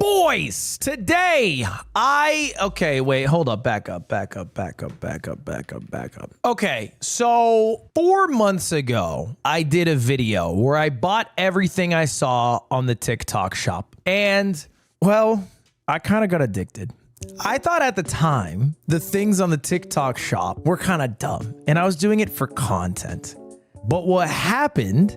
Boys, today okay, wait, hold up, back up. Okay, so 4 months ago, I did a video where I bought everything I saw on the TikTok shop. And, well, I kind of got addicted. I thought at the time, the things on the TikTok shop were kind of dumb, and I was doing it for content. But what happened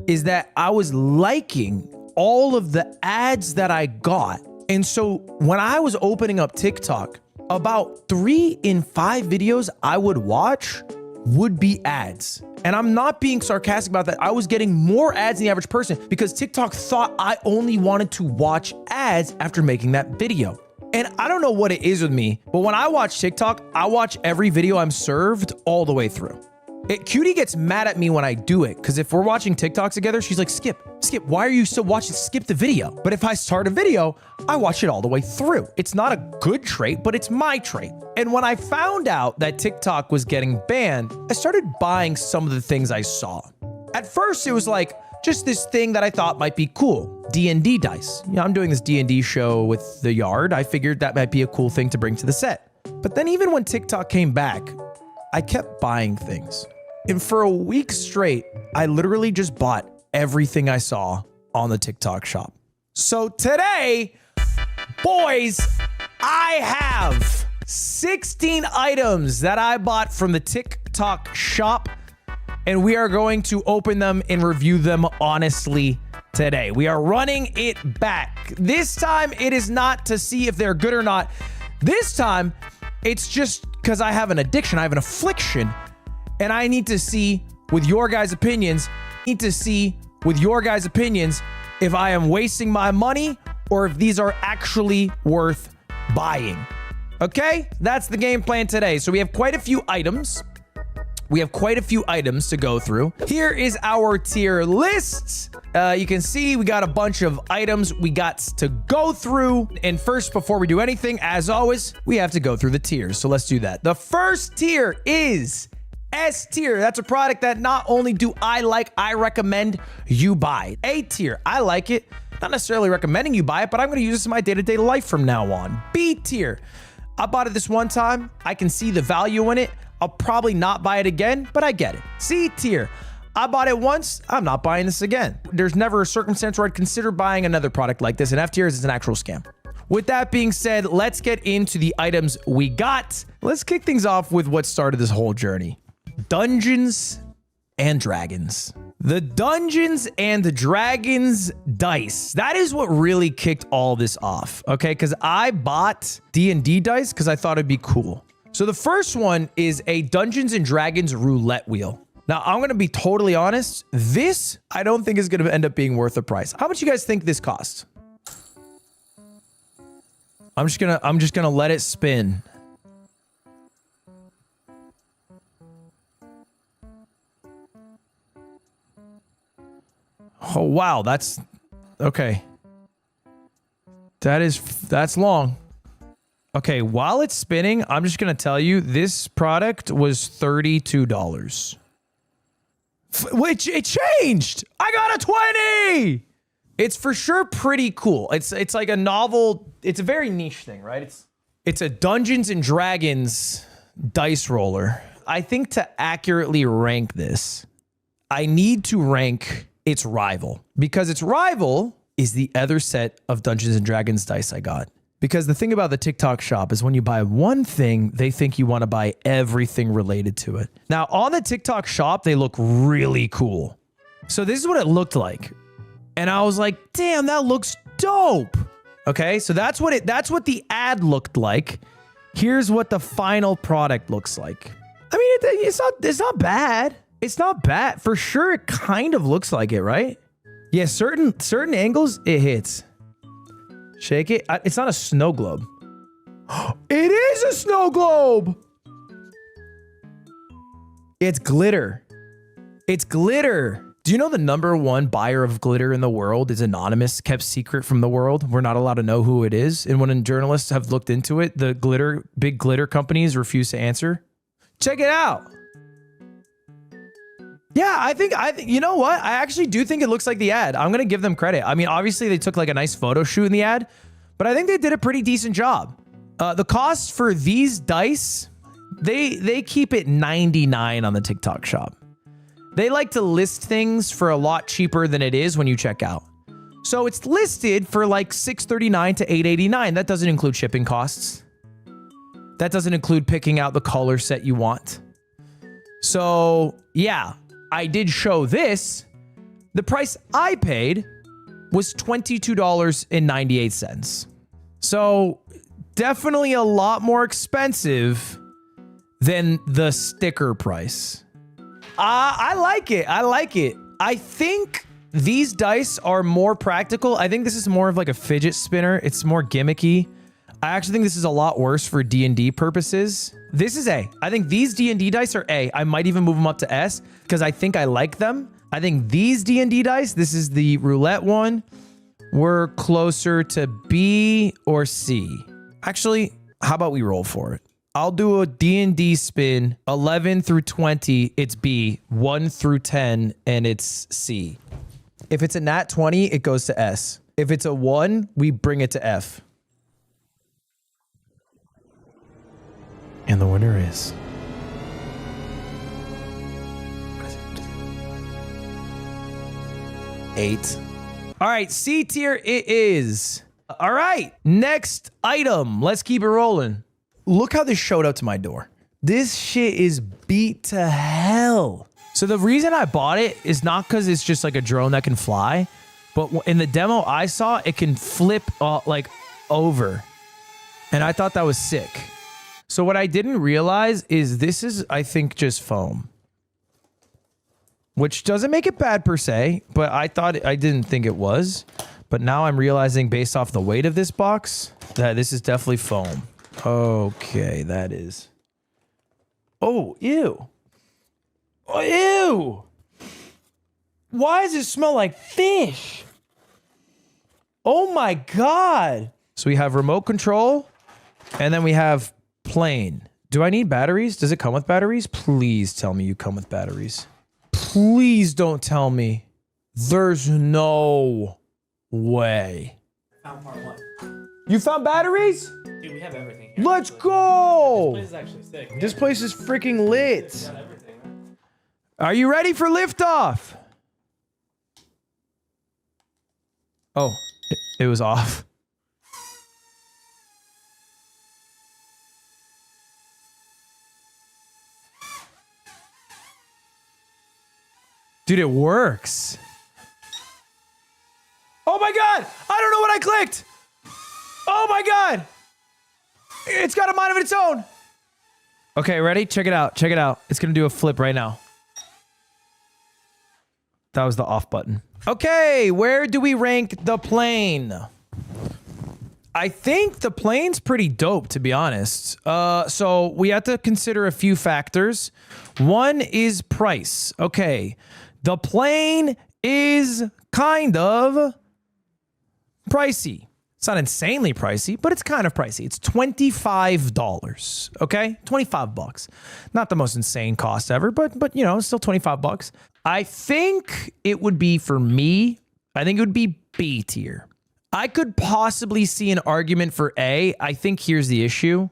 is that I was liking all of the ads that I got. And so when I was opening up TikTok, about 3 in 5 videos I would watch would be ads. And I'm not being sarcastic about that. I was getting more ads than the average person because TikTok thought I only wanted to watch ads after making that video. And I don't know what it is with me, but when I watch TikTok, I watch every video I'm served all the way through. Cutie gets mad at me when I do it, because if we're watching TikTok together, she's like, Skip, why are you still watching? Skip the video. But if I start a video, I watch it all the way through. It's not a good trait, but it's my trait. And when I found out that TikTok was getting banned, I started buying some of the things I saw. At first, it was like just this thing that I thought might be cool, D&D dice. You know, I'm doing this D&D show with the yard. I figured that might be a cool thing to bring to the set. But then even when TikTok came back, I kept buying things. And for a week straight, I literally just bought everything I saw on the TikTok shop. So today, boys, I have 16 items that I bought from the TikTok shop, and we are going to open them and review them honestly today. We are running it back. This time, it is not to see if they're good or not. This time, it's just because I have an addiction. I have an affliction. And I need to see with your guys' opinions, if I am wasting my money or if these are actually worth buying. Okay? That's the game plan today. So we have quite a few items. To go through. Here is our tier list. You can see we got a bunch of items we got to go through. And first, before we do anything, as always, we have to go through the tiers. So let's do that. The first tier is S tier. That's a product that not only do I like, I recommend you buy. A tier. I like it. Not necessarily recommending you buy it, but I'm going to use this in my day-to-day life from now on. B tier. I bought it this one time. I can see the value in it. I'll probably not buy it again, but I get it. C tier. I bought it once. I'm not buying this again. There's never a circumstance where I'd consider buying another product like this. And F tier is an actual scam. With that being said, let's get into the items we got. Let's kick things off with what started this whole journey. Dungeons and Dragons. The Dungeons and Dragons dice. That is what really kicked all this off, okay? Because I bought D&D dice because I thought it'd be cool. So the first one is a Dungeons and Dragons roulette wheel. Now, I'm going to be totally honest. This, I don't think is going to end up being worth the price. How much you guys think this costs? I'm just gonna let it spin. Oh, wow. That's okay. That's long. Okay. While it's spinning, I'm just going to tell you this product was $32, which it changed. I got a 20. It's for sure pretty cool. It's like a novel. It's a very niche thing, right? It's a Dungeons and Dragons dice roller. I think to accurately rank this, I need to rank its rival, because its rival is the other set of Dungeons and Dragons dice I got. Because the thing about the TikTok shop is when you buy one thing, they think you want to buy everything related to it. Now on the TikTok shop, they look really cool. So this is what it looked like. And I was like, damn, that looks dope. Okay, so that's what the ad looked like. Here's what the final product looks like. I mean, it's not bad. It's not bad. For sure, it kind of looks like it, right? Yeah, certain angles, it hits. Shake it. It's not a snow globe. It is a snow globe! It's glitter. It's glitter. Do you know the #1 buyer of glitter in the world is anonymous, kept secret from the world? We're not allowed to know who it is. And when journalists have looked into it, the big glitter companies refuse to answer. Check it out. Yeah, I think, you know what? I actually do think it looks like the ad. I'm going to give them credit. I mean, obviously they took like a nice photo shoot in the ad, but I think they did a pretty decent job. The cost for these dice, they keep it $99 on the TikTok shop. They like to list things for a lot cheaper than it is when you check out. So it's listed for like $639 to $889. That doesn't include shipping costs. That doesn't include picking out the color set you want. So yeah, I did show this. The price I paid was $22.98. So definitely a lot more expensive than the sticker price. I like it. I like it. I think these dice are more practical. I think this is more of like a fidget spinner. It's more gimmicky. I actually think this is a lot worse for D&D purposes. This is A. I think these D&D dice are A. I might even move them up to S because I think I like them. I think these D&D dice, this is the roulette one, we're closer to B or C. Actually, how about we roll for it? I'll do a D&D spin, 11 through 20, it's B, 1 through 10, and it's C. If it's a nat 20, it goes to S. If it's a 1, we bring it to F. And the winner is... What is it? 8. All right, C tier it is. All right, next item. Let's keep it rolling. Look how this showed up to my door. This shit is beat to hell. So the reason I bought it is not because it's just like a drone that can fly, but in the demo I saw, it can flip like over. And I thought that was sick. So what I didn't realize is this is, I think, just foam. Which doesn't make it bad per se, but I didn't think it was. But now I'm realizing based off the weight of this box that this is definitely foam. Okay, that is. Oh, ew. Oh, ew. Why does it smell like fish? Oh my God. So we have remote control and then we have plane. Do I need batteries? Does it come with batteries? Please tell me you come with batteries. Please don't tell me. There's no way. Found part 1. You found batteries? Dude, we have everything here. Let's go! This place is actually sick. This place is freaking lit. We got everything, man. Are you ready for liftoff? Oh, it was off. Dude, it works. Oh my God! I don't know what I clicked! Oh my God! It's got a mind of its own. Okay, ready? Check it out. Check it out. It's gonna do a flip right now. That was the off button. Okay, where do we rank the plane? I think the plane's pretty dope, to be honest. So we have to consider a few factors. One is price. Okay, the plane is kind of pricey. It's not insanely pricey, but it's kind of pricey. It's $25, okay? 25 bucks. Not the most insane cost ever, but you know, it's still 25 bucks. I think it would be, for me, I think it would be B tier. I could possibly see an argument for A. I think here's the issue.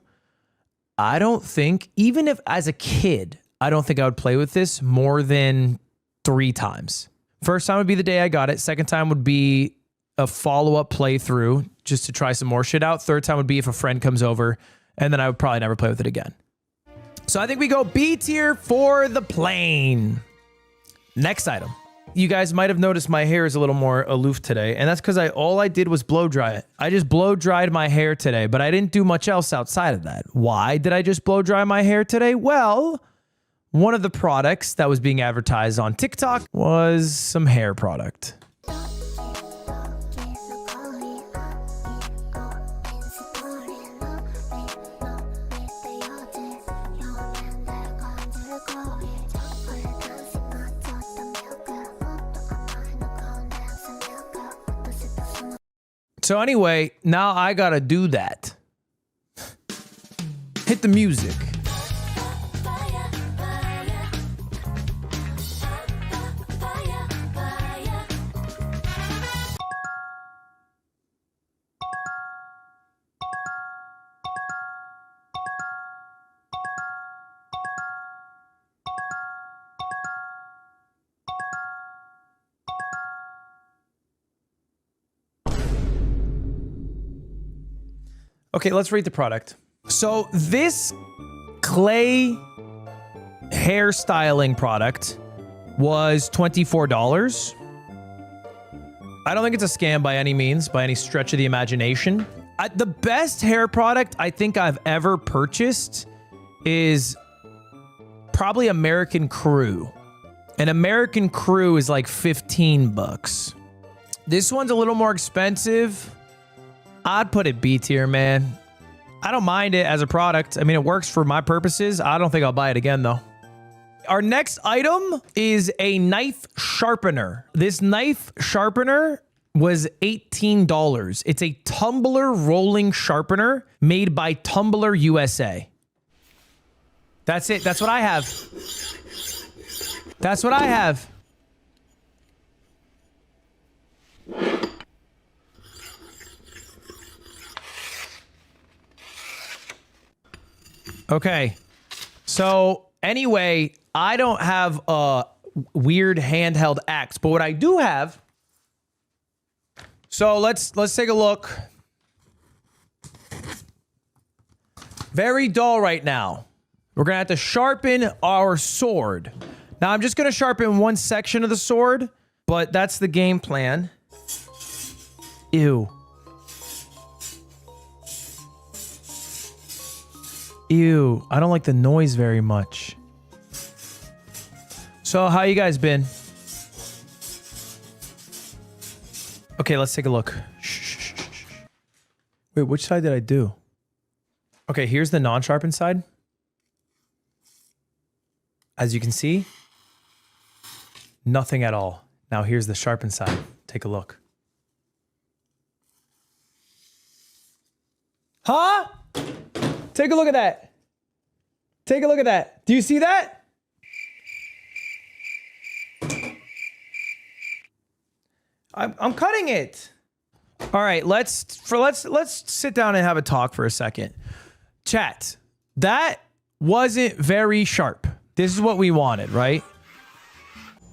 I don't think, even if as a kid, I don't think I would play with this more than 3 times. First time would be the day I got it. Second time would be a follow-up playthrough just to try some more shit out. Third time would be if a friend comes over, and then I would probably never play with it again. So I think we go B tier for the plane. Next item. You guys might have noticed my hair is a little more aloof today, and that's because all I did was blow dry it. I just blow dried my hair today, but I didn't do much else outside of that. Why did I just blow dry my hair today? Well, one of the products that was being advertised on TikTok was some hair product. So anyway, now I gotta do that. Hit the music. Okay, let's rate the product. So this clay hairstyling product was $24. I don't think it's a scam by any means, by any stretch of the imagination. The best hair product I think I've ever purchased is probably American Crew. An American Crew is like 15 bucks. This one's a little more expensive. I'd put it B tier, man. I don't mind it as a product. I mean, it works for my purposes. I don't think I'll buy it again, though. Our next item is a knife sharpener. This knife sharpener was $18. It's a tumbler rolling sharpener made by Tumbler USA. That's it. That's what I have. That's what I have. Okay. So anyway, I don't have a weird handheld axe, but what I do have. So let's take a look. Very dull right now. We're gonna have to sharpen our sword. Now I'm just gonna sharpen one section of the sword, but that's the game plan. Ew. Ew, I don't like the noise very much. So how you guys been? Okay, let's take a look. Shh. Wait, which side did I do? Okay, here's the non-sharpened side. As you can see, nothing at all. Now here's the sharpened side. Take a look. Huh? Take a look at that. Take a look at that. Do you see that? I'm cutting it. All right, let's sit down and have a talk for a second. Chat. That wasn't very sharp. This is what we wanted, right?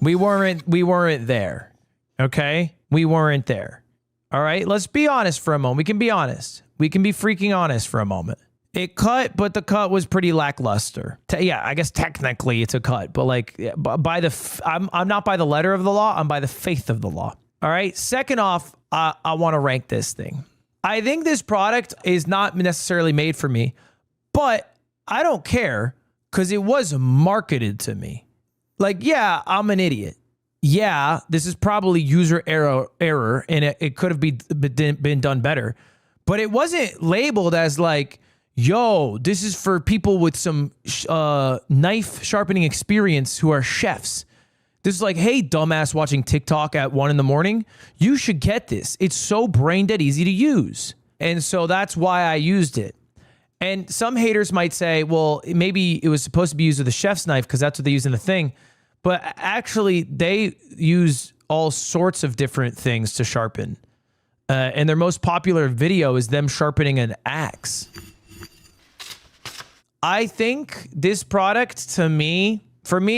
We weren't there. Okay? We weren't there. All right? Let's be honest for a moment. We can be honest. We can be freaking honest for a moment. It cut, but the cut was pretty lackluster. Yeah, I guess technically it's a cut, but like by the I'm not by the letter of the law, I'm by the faith of the law. All right? Second off, I want to rank this thing. I think this product is not necessarily made for me, but I don't care because it was marketed to me. Like, yeah, I'm an idiot. Yeah, this is probably user error and it could have been done better, but it wasn't labeled as like, yo, this is for people with some knife sharpening experience who are chefs. This is like, hey, dumbass watching TikTok at 1 a.m, you should get this. It's so brain dead easy to use. And so that's why I used it. And some haters might say, well, maybe it was supposed to be used with a chef's knife because that's what they use in the thing. But actually, they use all sorts of different things to sharpen. And their most popular video is them sharpening an axe. I think this product, for me,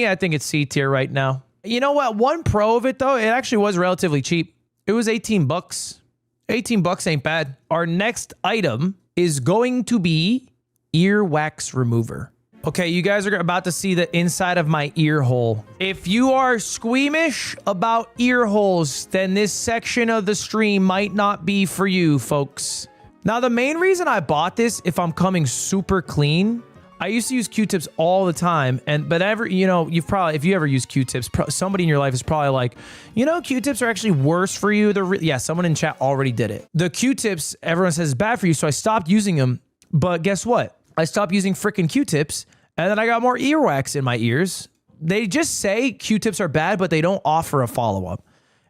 I think it's C tier right now. You know what? One pro of it, though, it actually was relatively cheap. It was 18 bucks. 18 bucks ain't bad. Our next item is going to be ear wax remover. Okay, you guys are about to see the inside of my ear hole. If you are squeamish about ear holes, then this section of the stream might not be for you, folks. Now, the main reason I bought this, if I'm coming super clean, I used to use Q-tips all the time, if you ever use Q-tips, somebody in your life is probably like, Q-tips are actually worse for you. Yeah, someone in chat already did it. The Q-tips, everyone says is bad for you, so I stopped using them. But guess what? I stopped using freaking Q-tips, and then I got more earwax in my ears. They just say Q-tips are bad, but they don't offer a follow-up.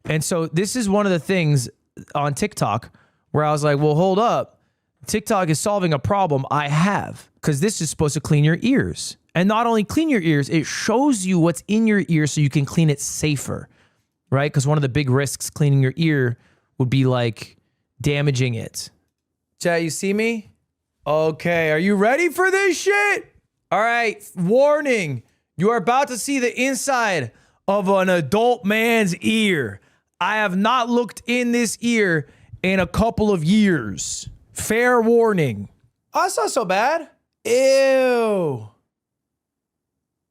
And so this is one of the things on TikTok where I was like, well, hold up. TikTok is solving a problem I have because this is supposed to clean your ears. And not only clean your ears, it shows you what's in your ear so you can clean it safer, right? Because one of the big risks cleaning your ear would be like damaging it. Chat, you see me? Okay, are you ready for this shit? All right, warning. You are about to see the inside of an adult man's ear. I have not looked in this ear in a couple of years. Fair warning. Oh, that's not so bad. Ew.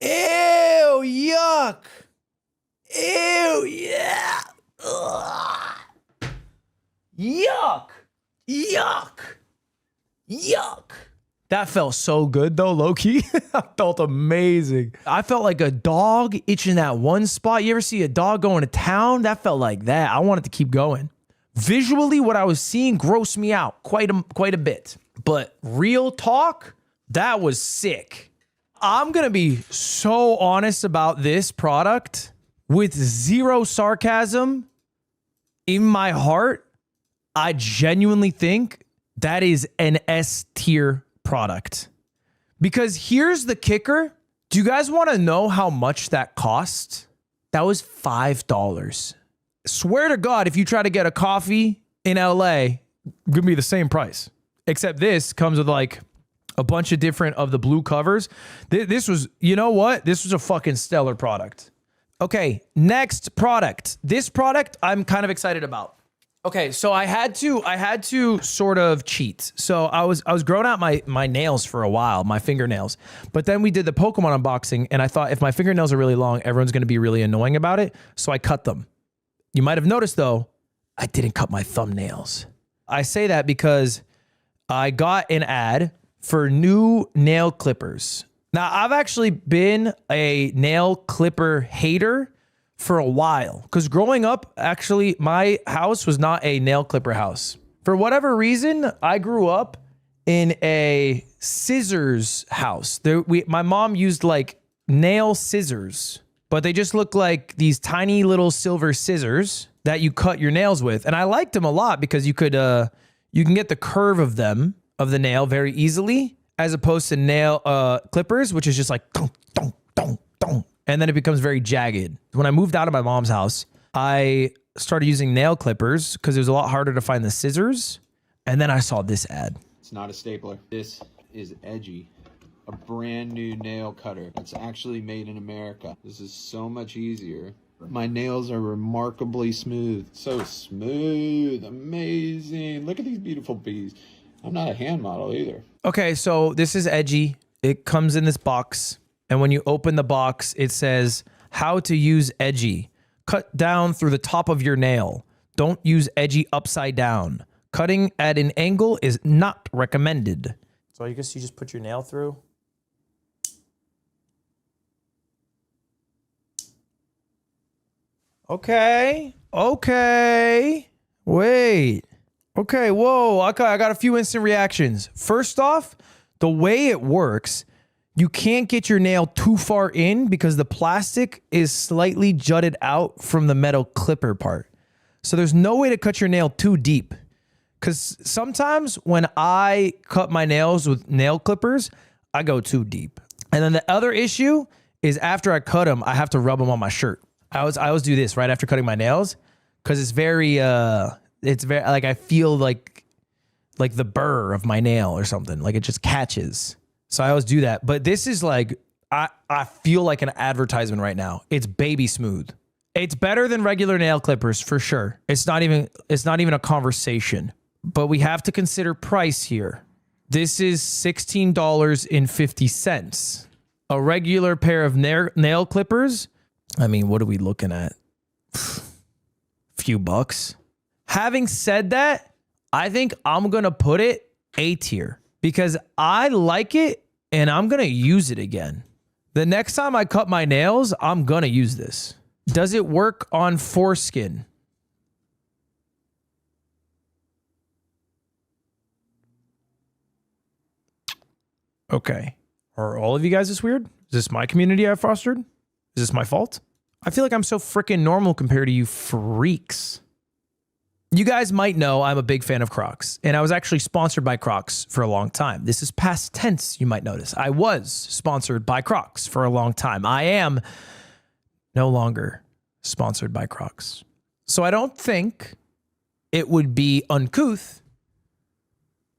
Ew, yuck. Ew, yeah. Ugh. Yuck. Yuck. Yuck. That felt so good though, low-key. I felt amazing. I felt like a dog itching that one spot. You ever see a dog going to town? That felt like that. I wanted to keep going. Visually, what I was seeing grossed me out quite a bit. But real talk, that was sick. I'm going to be so honest about this product with zero sarcasm in my heart. I genuinely think that is an S tier product. Because here's the kicker. Do you guys want to know how much that cost? That was $5. Swear to God, if you try to get a coffee in LA, give me the same price. Except this comes with like a bunch of different of the blue covers. This was, you know what? This was a fucking stellar product. Okay, next product. This product I'm kind of excited about. Okay, so I had to sort of cheat. So I was growing out my nails for a while, my fingernails. But then we did the Pokemon unboxing, and I thought if my fingernails are really long, everyone's gonna be really annoying about it. So I cut them. You might have noticed though, I didn't cut my thumbnails. I say that because I got an ad for new nail clippers. Now, I've actually been a nail clipper hater for a while because growing up, actually, my house was not a nail clipper house. For whatever reason, I grew up in a scissors house. My mom used like nail scissors, but they just look like these tiny little silver scissors that you cut your nails with. And I liked them a lot because you can get the curve of them, of the nail very easily, as opposed to nail clippers, which is just like dong, dong, dong, dong. And then it becomes very jagged. When I moved out of my mom's house, I started using nail clippers because it was a lot harder to find the scissors. And then I saw this ad. It's not a stapler. This is Edgy, a brand new nail cutter. It's actually made in America. This is so much easier. My nails are remarkably smooth. So smooth, amazing. Look at these beautiful bees. I'm not a hand model either. Okay, so this is Edgy. It comes in this box. And when you open the box, it says how to use Edgy. Cut down through the top of your nail. Don't use Edgy upside down. Cutting at an angle is not recommended. So I guess you just put your nail through. Okay. Wait. Okay, whoa. Okay, I got a few instant reactions. First off, the way it works, you can't get your nail too far in because the plastic is slightly jutted out from the metal clipper part. So there's no way to cut your nail too deep. Because sometimes when I cut my nails with nail clippers, I go too deep. And then the other issue is after I cut them, I have to rub them on my shirt. I always do this right after cutting my nails because it's very like I feel like the burr of my nail or something. Like it just catches. So I always do that. But this is like, I feel like an advertisement right now. It's baby smooth. It's better than regular nail clippers for sure. It's not even a conversation. But we have to consider price here. This is $16.50. A regular pair of nail clippers, I mean, what are we looking at? Few bucks. Having said that, I think I'm going to put it A tier because I like it and I'm going to use it again. The next time I cut my nails, I'm going to use this. Does it work on foreskin? Okay. Are all of you guys this weird? Is this my community I fostered? Is this my fault? I feel like I'm so freaking normal compared to you freaks. You guys might know I'm a big fan of Crocs, and I was actually sponsored by Crocs for a long time. This is past tense, you might notice. I was sponsored by Crocs for a long time. I am no longer sponsored by Crocs. So I don't think it would be uncouth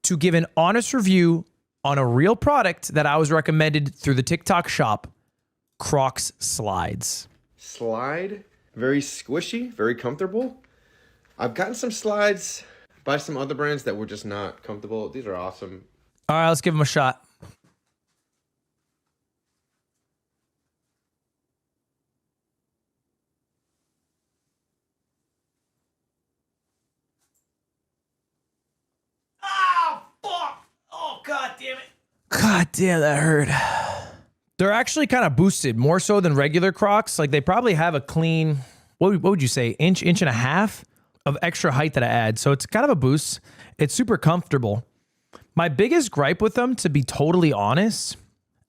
to give an honest review on a real product that I was recommended through the TikTok shop, Crocs slides. Slide, very squishy, very comfortable. I've gotten some slides buy some other brands that were just not comfortable. These are awesome. All right, let's give them a shot. Oh, fuck. Oh, God damn it. God damn, that hurt. They're actually kind of boosted more so than regular Crocs. Like they probably have a clean, what would you say, inch and a half of extra height that I add. So it's kind of a boost. It's super comfortable. My biggest gripe with them, to be totally honest,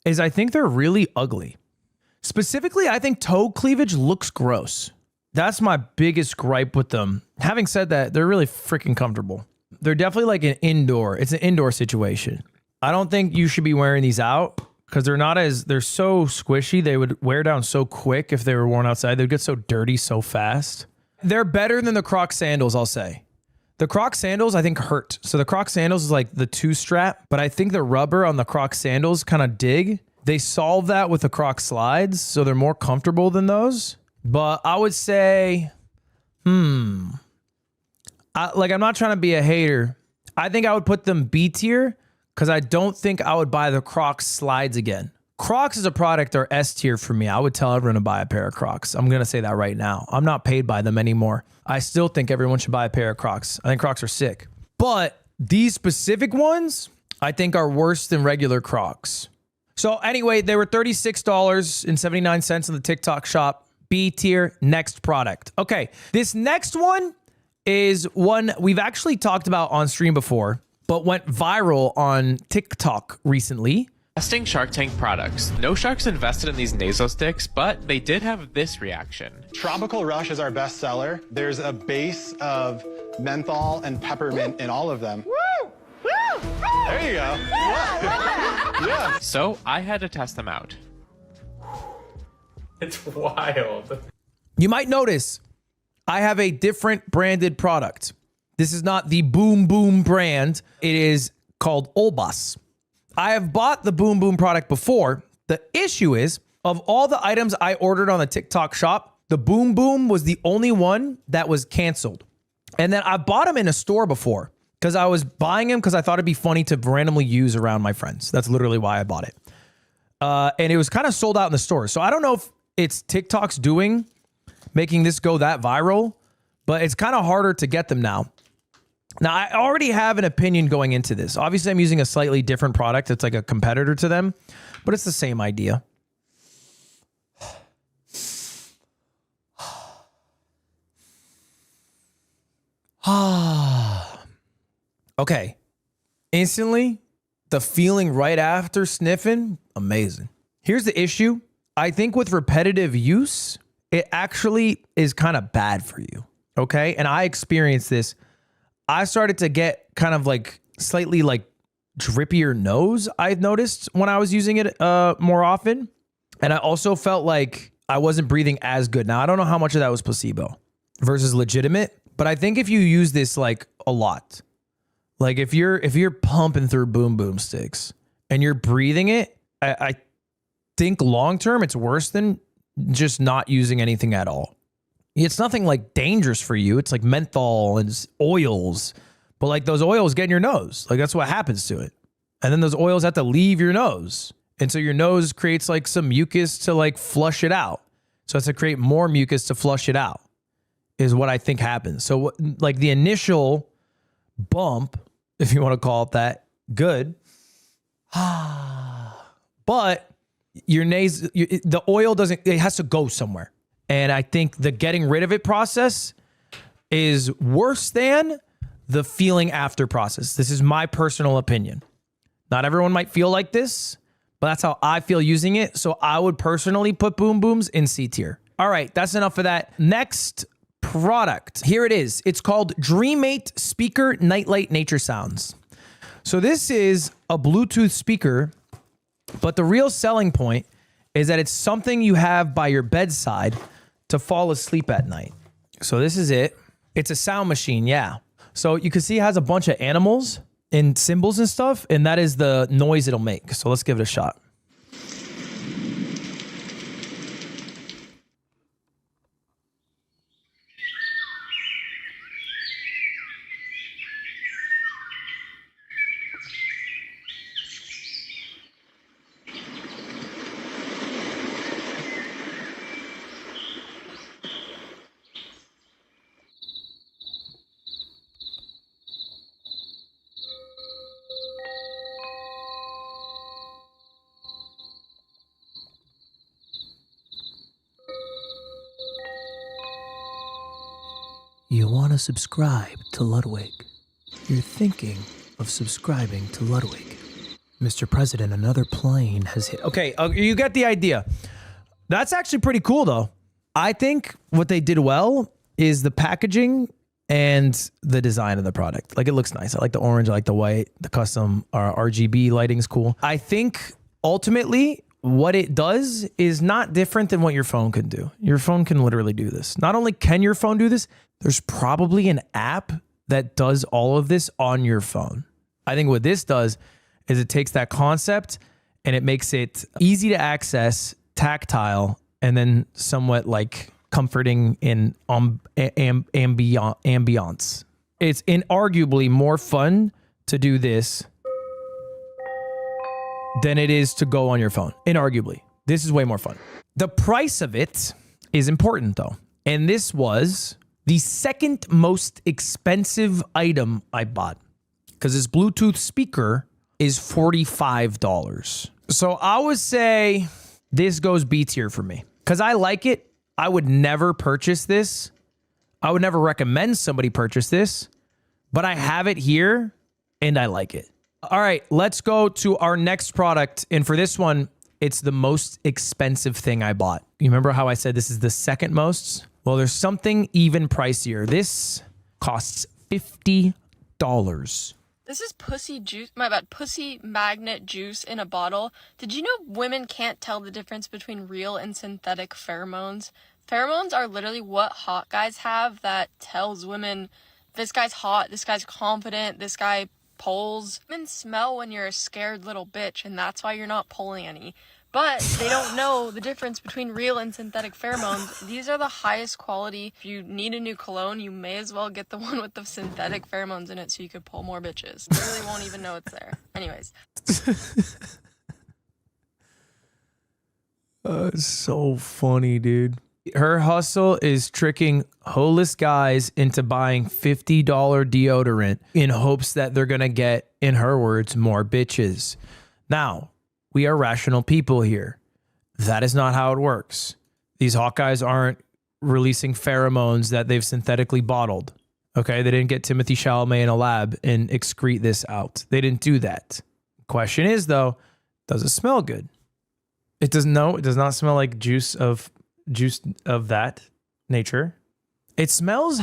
is I think they're really ugly. Specifically, I think toe cleavage looks gross. That's my biggest gripe with them. Having said that, they're really freaking comfortable. They're definitely like an indoor. It's an indoor situation. I don't think you should be wearing these out because they're so squishy. They would wear down so quick if they were worn outside. They'd get so dirty so fast. They're better than the Croc sandals, I'll say. The Croc sandals, I think, hurt. So the Croc sandals is like the 2-strap, but I think the rubber on the Croc sandals kind of dig. They solve that with the Croc slides, so they're more comfortable than those. But I would say, I'm not trying to be a hater. I think I would put them B tier because I don't think I would buy the Crocs slides again. Crocs is a product or S tier for me. I would tell everyone to buy a pair of Crocs. I'm going to say that right now. I'm not paid by them anymore. I still think everyone should buy a pair of Crocs. I think Crocs are sick. But these specific ones, I think are worse than regular Crocs. So anyway, they were $36.79 in the TikTok shop. B tier, next product. Okay, this next one is one we've actually talked about on stream before, but went viral on TikTok recently. Testing Shark Tank products. No sharks invested in these nasal sticks, but they did have this reaction. Tropical Rush is our best seller. There's a base of menthol and peppermint in all of them. Woo! Woo! There you go. Yeah. So I had to test them out. It's wild. You might notice I have a different branded product. This is not the Boom Boom brand. It is called Olbas. I have bought the Boom Boom product before. The issue is, of all the items I ordered on the TikTok shop, the Boom Boom was the only one that was canceled. And then I bought them in a store before because I was buying them because I thought it'd be funny to randomly use around my friends. That's literally why I bought it. And it was kind of sold out in the store. So I don't know if it's TikTok's making this go that viral, but it's kind of harder to get them now. Now, I already have an opinion going into this. Obviously, I'm using a slightly different product. It's like a competitor to them, but it's the same idea. Okay. Instantly, the feeling right after sniffing, amazing. Here's the issue. I think with repetitive use, it actually is kind of bad for you. Okay. And I experienced this. I started to get kind of like slightly like drippier nose, I've noticed when I was using it more often. And I also felt like I wasn't breathing as good. Now, I don't know how much of that was placebo versus legitimate, but I think if you use this like a lot, like if you're pumping through Boom Boom sticks and you're breathing it, I think long term it's worse than just not using anything at all. It's nothing like dangerous for you. It's like menthol and oils, but like those oils get in your nose. Like that's what happens to it. And then those oils have to leave your nose. And so your nose creates like some mucus to like flush it out. So it's to create more mucus to flush it out is what I think happens. So like the initial bump, if you want to call it that, good. But your the oil it has to go somewhere. And I think the getting rid of it process is worse than the feeling after process. This is my personal opinion. Not everyone might feel like this, but that's how I feel using it. So I would personally put Boom Booms in C tier. All right, that's enough of that. Next product. Here it is. It's called Dreammate Speaker Nightlight Nature Sounds. So this is a Bluetooth speaker, but the real selling point is that it's something you have by your bedside to fall asleep at night. So this is it. It's a sound machine, yeah. So you can see it has a bunch of animals and symbols and stuff, and that is the noise it'll make. So let's give it a shot. want to subscribe to Ludwig. You're thinking of subscribing to Ludwig. Mr. President, another plane has hit. Okay, you get the idea. That's actually pretty cool, though. I think what they did well is the packaging and the design of the product. Like, it looks nice. I like the orange, I like the white, the custom RGB lighting's cool. I think ultimately what it does is not different than what your phone can do. Your phone can literally do this. Not only can your phone do this, there's probably an app that does all of this on your phone. I think what this does is it takes that concept and it makes it easy to access, tactile, and then somewhat like comforting in ambiance. It's inarguably more fun to do this than it is to go on your phone. Inarguably. This is way more fun. The price of it is important though. And this was the second most expensive item I bought because this Bluetooth speaker is $45. So I would say this goes B tier for me because I like it. I would never purchase this. I would never recommend somebody purchase this, but I have it here and I like it. All right, let's go to our next product. And for this one, it's the most expensive thing I bought. You remember how I said this is the second most? Well, there's something even pricier. This costs $50. This is pussy juice. My bad. Pussy magnet juice in a bottle. Did you know women can't tell the difference between real and synthetic pheromones? Pheromones are literally what hot guys have that tells women this guy's hot, this guy's confident, this guy pulls. Women smell when you're a scared little bitch, and that's why you're not pulling any. But they don't know the difference between real and synthetic pheromones. These are the highest quality. If you need a new cologne, you may as well get the one with the synthetic pheromones in it so you could pull more bitches. They really won't even know it's there. Anyways. It's so funny, dude. Her hustle is tricking holeless guys into buying $50 deodorant in hopes that they're going to get, in her words, more bitches. Now, we are rational people here. That is not how it works. These hot guys aren't releasing pheromones that they've synthetically bottled. Okay, they didn't get Timothy Chalamet in a lab and excrete this out. They didn't do that. Question is, though, does it smell good? It does not smell like juice of that nature. It smells,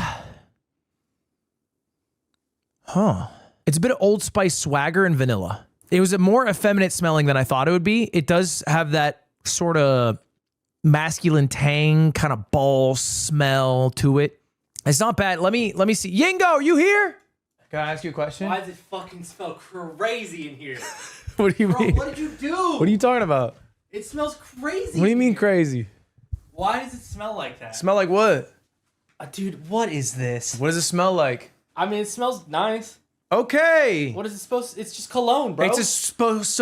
it's a bit of Old Spice swagger and vanilla. It was a more effeminate smelling than I thought it would be. It does have that sort of masculine tang kind of ball smell to it. It's not bad. Let me see. Yingo, you here? Can I ask you a question? Why does it fucking smell crazy in here? What do you mean? What did you do? What are you talking about? It smells crazy. What do you mean crazy? Why does it smell like that? Smell like what? Dude, what is this? What does it smell like? I mean, it smells nice. Okay. What is it supposed to? It's just cologne, bro. It's just supposed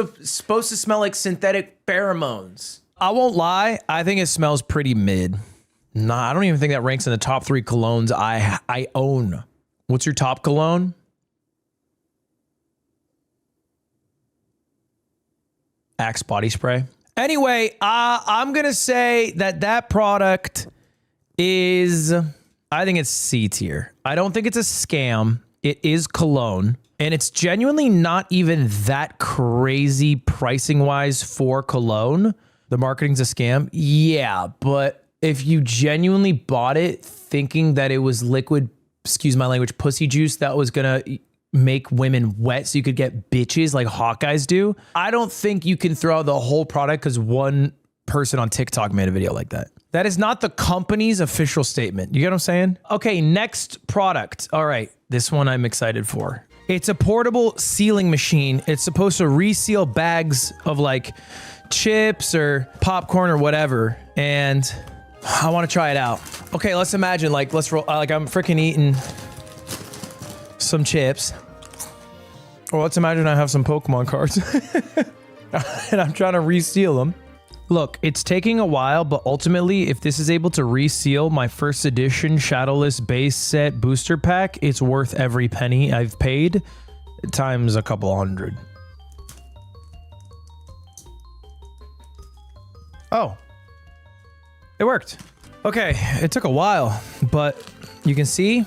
to smell like synthetic pheromones. I won't lie. I think it smells pretty mid. Nah, I don't even think that ranks in the top 3 colognes I own. What's your top cologne? Axe body spray. Anyway, I'm going to say that product is, I think it's C tier. I don't think it's a scam. It is cologne. And it's genuinely not even that crazy pricing wise for cologne. The marketing's a scam. Yeah, but if you genuinely bought it thinking that it was liquid, excuse my language, pussy juice that was going to make women wet so you could get bitches like hot guys do, I don't think you can throw out the whole product because one person on TikTok made a video like that. That is not the company's official statement. You get what I'm saying? Okay, next product. All right, this one I'm excited for. It's a portable sealing machine. It's supposed to reseal bags of like chips or popcorn or whatever. And I want to try it out. Okay, let's imagine like I'm freaking eating some chips. Or let's imagine I have some Pokemon cards and I'm trying to reseal them. Look, it's taking a while, but ultimately, if this is able to reseal my first edition Shadowless base set booster pack, it's worth every penny I've paid times a couple hundred. Oh, it worked. Okay, it took a while, but you can see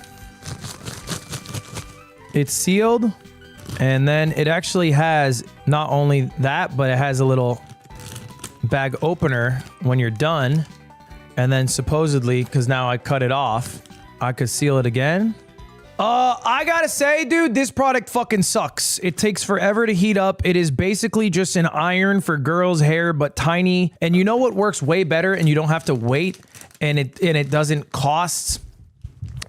It's sealed. And then it actually has not only that, but it has a little bag opener when you're done. And then supposedly, because now I cut it off, I could seal it again. I gotta say, dude, this product fucking sucks. It takes forever to heat up. It is basically just an iron for girls' hair, but tiny. And you know what works way better and you don't have to wait and it doesn't cost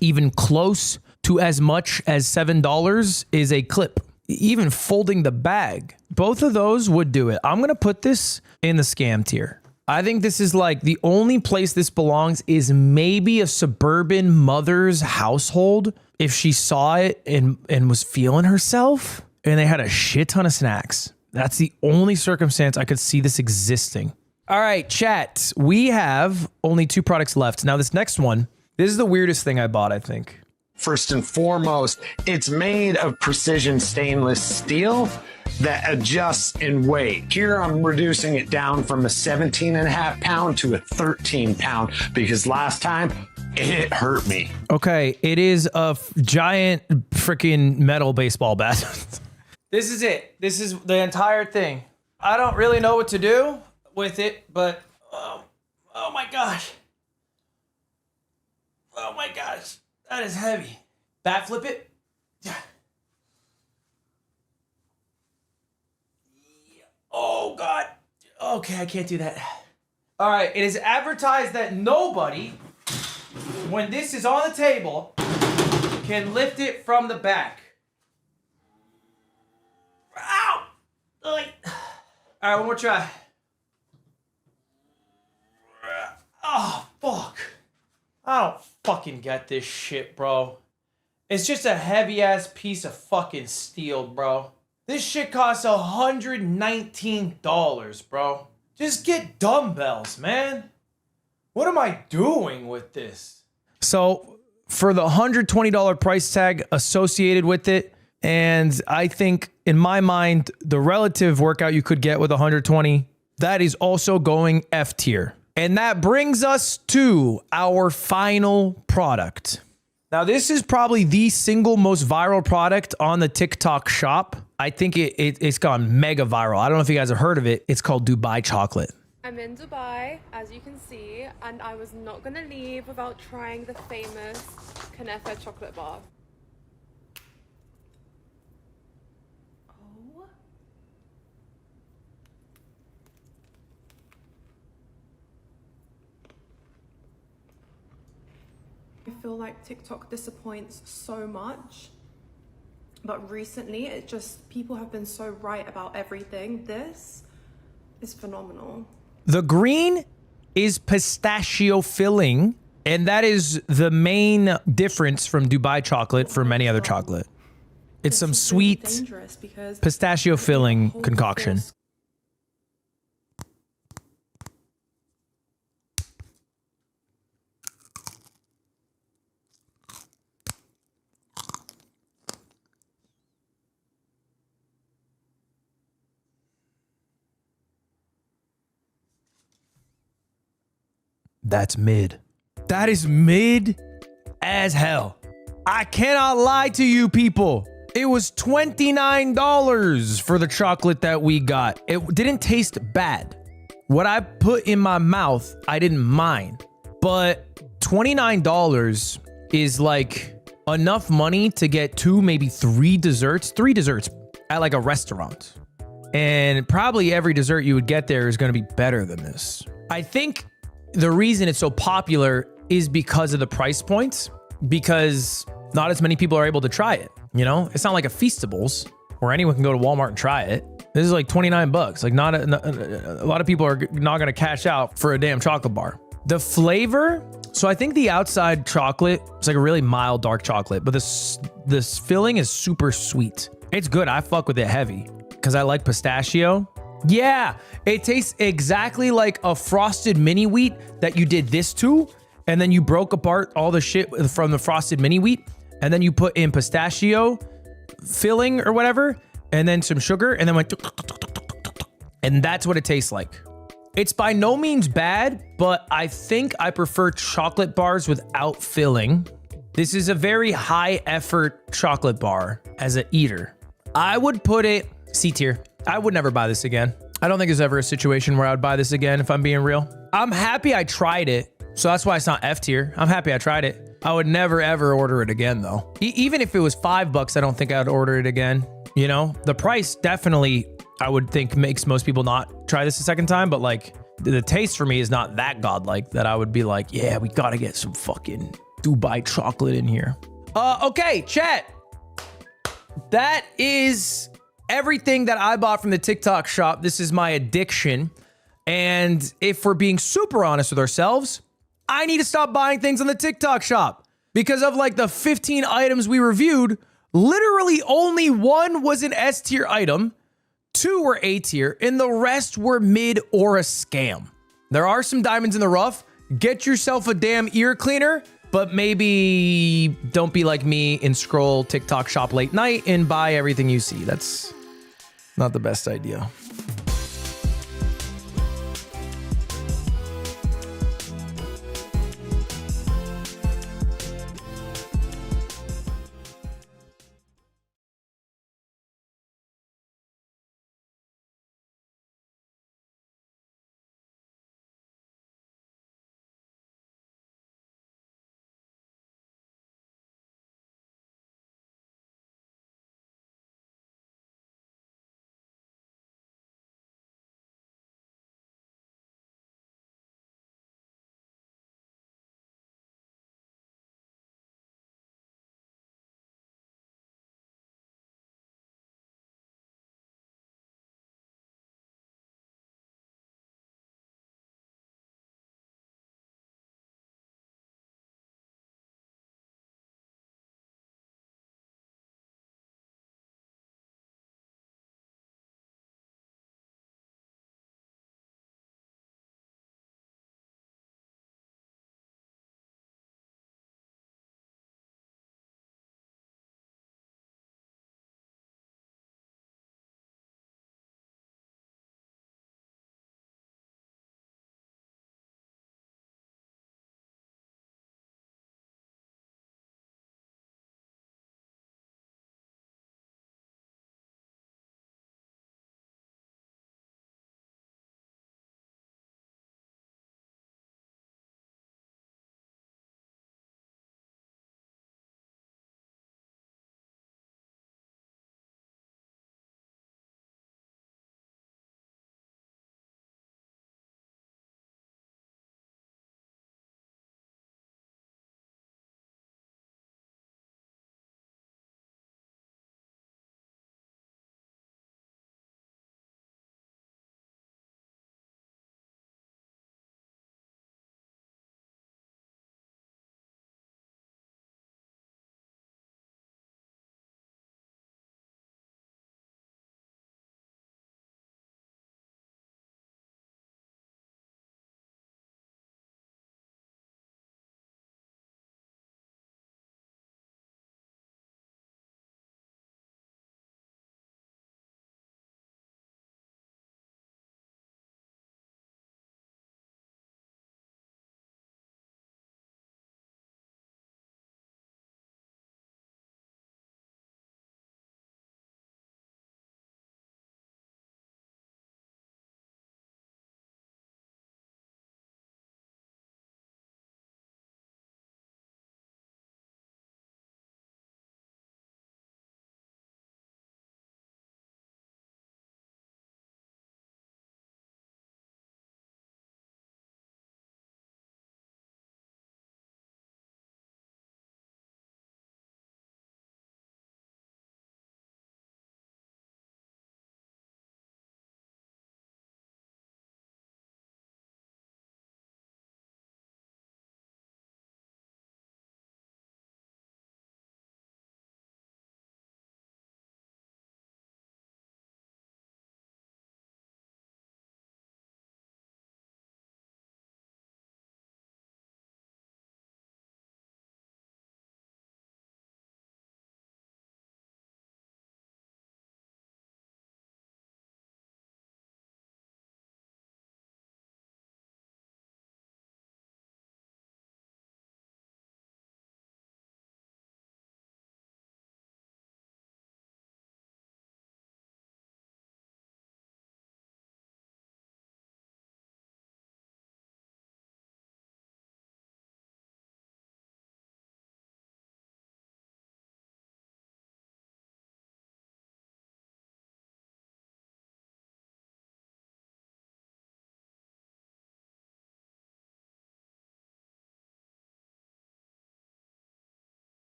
even close to as much as $7 is a clip. Even folding the bag. Both of those would do it. I'm gonna put this in the scam tier. I think this is like the only place this belongs is maybe a suburban mother's household. If she saw it and was feeling herself and they had a shit ton of snacks. That's the only circumstance I could see this existing. All right, chat. We have only 2 products left. Now this next one, this is the weirdest thing I bought, I think. First and foremost, it's made of precision stainless steel that adjusts in weight. Here I'm reducing it down from a 17.5 pound to a 13 pound because last time it hurt me. Okay, it is a giant freaking metal baseball bat. This is it. This is the entire thing. I don't really know what to do with it, but oh my gosh. Oh my gosh. That is heavy. Bat flip it. Yeah. Oh God. Okay, I can't do that. All right, it is advertised that nobody, when this is on the table, can lift it from the back. Ow! All right, one more try. Oh, fuck. I don't fucking get this shit, bro. It's just a heavy-ass piece of fucking steel, bro. This shit costs $119, bro. Just get dumbbells, man. What am I doing with this? So, for the $120 price tag associated with it, and I think, in my mind, the relative workout you could get with $120, that is also going F tier. And that brings us to our final product. Now, this is probably the single most viral product on the TikTok shop. I think it's gone mega viral. I don't know if you guys have heard of it. It's called Dubai chocolate. I'm in Dubai, as you can see, and I was not gonna leave without trying the famous Kunefa chocolate bar. Oh. I feel like TikTok disappoints so much, but recently people have been so right about everything. This is phenomenal. The green is pistachio filling, and that is the main difference from Dubai chocolate from any other chocolate. It's some sweet pistachio filling concoction. That's mid. That is mid as hell. I cannot lie to you people. It was $29 for the chocolate that we got. It didn't taste bad. What I put in my mouth, I didn't mind. But $29 is like enough money to get 2, maybe 3 desserts. 3 desserts at like a restaurant. And probably every dessert you would get there is going to be better than this. I think the reason it's so popular is because of the price points, because not as many people are able to try it. You know, it's not like a Feastables where anyone can go to Walmart and try it. This is like 29 bucks. Like not a lot of people are not going to cash out for a damn chocolate bar. The flavor. So I think the outside chocolate, it's like a really mild dark chocolate, but this filling is super sweet. It's good. I fuck with it heavy because I like pistachio. Yeah, it tastes exactly like a frosted mini wheat that you did this to, and then you broke apart all the shit from the frosted mini wheat, and then you put in pistachio filling or whatever, and then some sugar, and then went, and that's what it tastes like. It's by no means bad, but I think I prefer chocolate bars without filling This is a very high effort chocolate bar as an eater. I would put it C tier. I would never buy this again. I don't think there's ever a situation where I would buy this again if I'm being real. I'm happy I tried it, so that's why it's not F tier. I'm happy I tried it. I would never ever order it again though. Even if it was $5, I don't think I would order it again. You know, the price definitely, I would think, makes most people not try this a second time, but like the taste for me is not that godlike that I would be like, yeah, we gotta get some fucking Dubai chocolate in here. Okay, chat. That is everything that I bought from the TikTok shop. This is my addiction. And if we're being super honest with ourselves, I need to stop buying things on the TikTok shop because of like the 15 items we reviewed. Literally only one was an S tier item, 2 were A tier, and the rest were mid or a scam. There are some diamonds in the rough. Get yourself a damn ear cleaner, but maybe don't be like me and scroll TikTok shop late night and buy everything you see. That's not the best idea.